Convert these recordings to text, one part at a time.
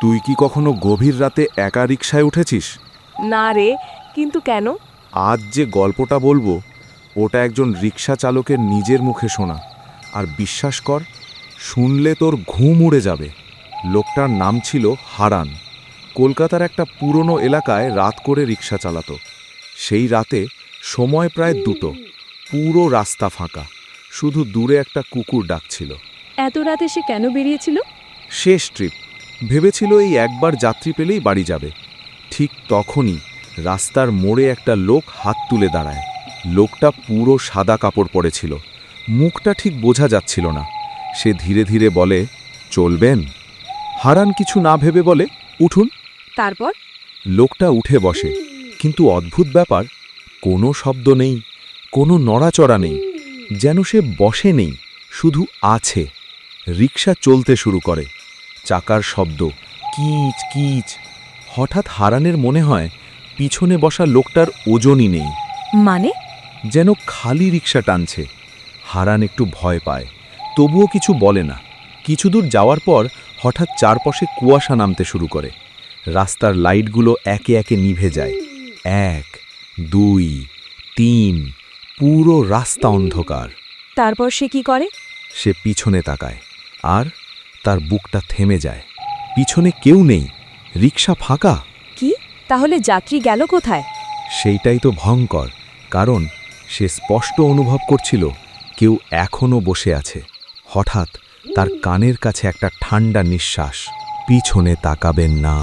তুই কি কখনো গভীর রাতে একা রিকশায় উঠেছিস? না রে, কিন্তু কেন? আজ যে গল্পটা বলবো ওটা একজন রিকশা চালকের নিজের মুখে শোনা। আর বিশ্বাস কর, শুনলে তোর ঘুম উড়ে যাবে। লোকটার নাম ছিল হারান। কলকাতার একটা পুরনো এলাকায় রাত করে রিকশা চালাতো। সেই রাতে সময় প্রায় 2টো, পুরো রাস্তা ফাঁকা, শুধু দূরে একটা কুকুর ডাকছিল। এত রাতে সে কেন বেরিয়েছিল? শেষ ট্রিপ, ভেবেছিল এই একবার যাত্রী পেলেই বাড়ি যাবে। ঠিক তখনই রাস্তার মোড়ে একটা লোক হাত তুলে দাঁড়ায়। লোকটা পুরো সাদা কাপড় পরেছিল, মুখটা ঠিক বোঝা যাচ্ছিল না। সে ধীরে ধীরে বলে, চলবেন? হারান কিছু না ভেবে বলে, উঠুন। তারপর? লোকটা উঠে বসে, কিন্তু অদ্ভুত ব্যাপার, কোনো শব্দ নেই, কোনো নড়াচড়া নেই, যেন সে বসে নেই, শুধু আছে। রিকশা চলতে শুরু করে, চাকার শব্দ, কিচ কিচ। হঠাৎ হারানের মনে হয় পিছনে বসা লোকটার ওজনই নেই, মানে? যেন খালি রিকশা টানছে। হারান একটু ভয় পায়, তবুও কিছু বলে না। কিছু দূর যাওয়ার পর হঠাৎ চারপাশে কুয়াশা নামতে শুরু করে। রাস্তার লাইটগুলো একে একে নিভে যায়। 1, 2, 3, পুরো রাস্তা অন্ধকার। তারপর সে কি করে? সে পিছনে তাকায়, আর তার বুকটা থেমে যায়। পিছনে কেউ নেই, রিকশা ফাঁকা। কি? তাহলে যাত্রী গেল কোথায়? সেইটাই তো ভয়ঙ্কর, কারণ সে স্পষ্ট অনুভব করছিল কেউ এখনও বসে আছে। হঠাৎ তার কানের কাছে একটা ঠান্ডা নিঃশ্বাস, পিছনে তাকাবেন না।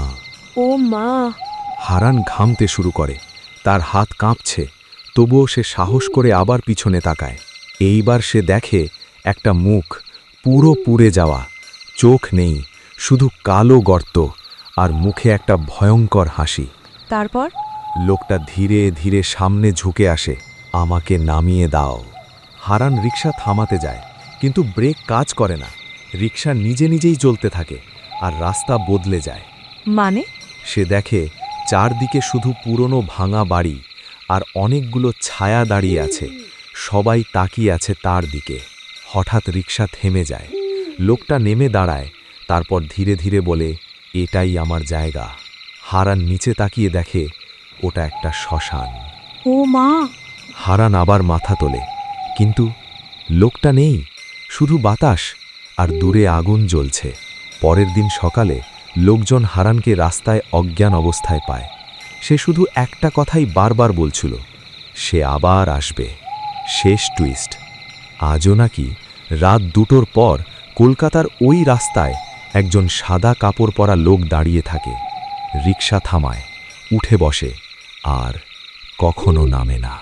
ও মা! হারান ঘামতে শুরু করে, তার হাত কাঁপছে, তবুও সে সাহস করে আবার পিছনে তাকায়। এইবার সে দেখে একটা মুখ, পুরো পুড়ে যাওয়া, চোখ নেই, শুধু কালো গর্ত, আর মুখে একটা ভয়ঙ্কর হাসি। তারপর? লোকটা ধীরে ধীরে সামনে ঝুঁকে আসে, আমাকে নামিয়ে দাও। হারান রিকশা থামাতে যায়, কিন্তু ব্রেক কাজ করে না। রিকশা নিজে নিজেই চলতে থাকে, আর রাস্তা বদলে যায়। মানে? সে দেখে চারদিকে শুধু পুরনো ভাঙা বাড়ি, আর অনেকগুলো ছায়া দাঁড়িয়ে আছে, সবাই তাকিয়ে আছে তার দিকে। হঠাৎ রিকশা থেমে যায়, লোকটা নেমে দাঁড়ায়, তারপর ধীরে ধীরে বলে, এটাই আমার জায়গা। হারান নিচে তাকিয়ে দেখে ওটা একটা শ্মশান। ও মা! হারান আবার মাথা তোলে, কিন্তু লোকটা নেই, শুধু বাতাস, আর দূরে আগুন জ্বলছে। পরের দিন সকালে লোকজন হারানকে রাস্তায় অজ্ঞান অবস্থায় পায়। সে শুধু একটা কথাই বারবার বলছিল, সে আবার আসবে। শেষ টুইস্ট, আজও নাকি রাত 2টোর পর কলকাতার ওই রাস্তায় একজন সাদা কাপড় পরা লোক দাঁড়িয়ে থাকে, রিকশা থামায়, উঠে বসে, আর কখনো নামে না।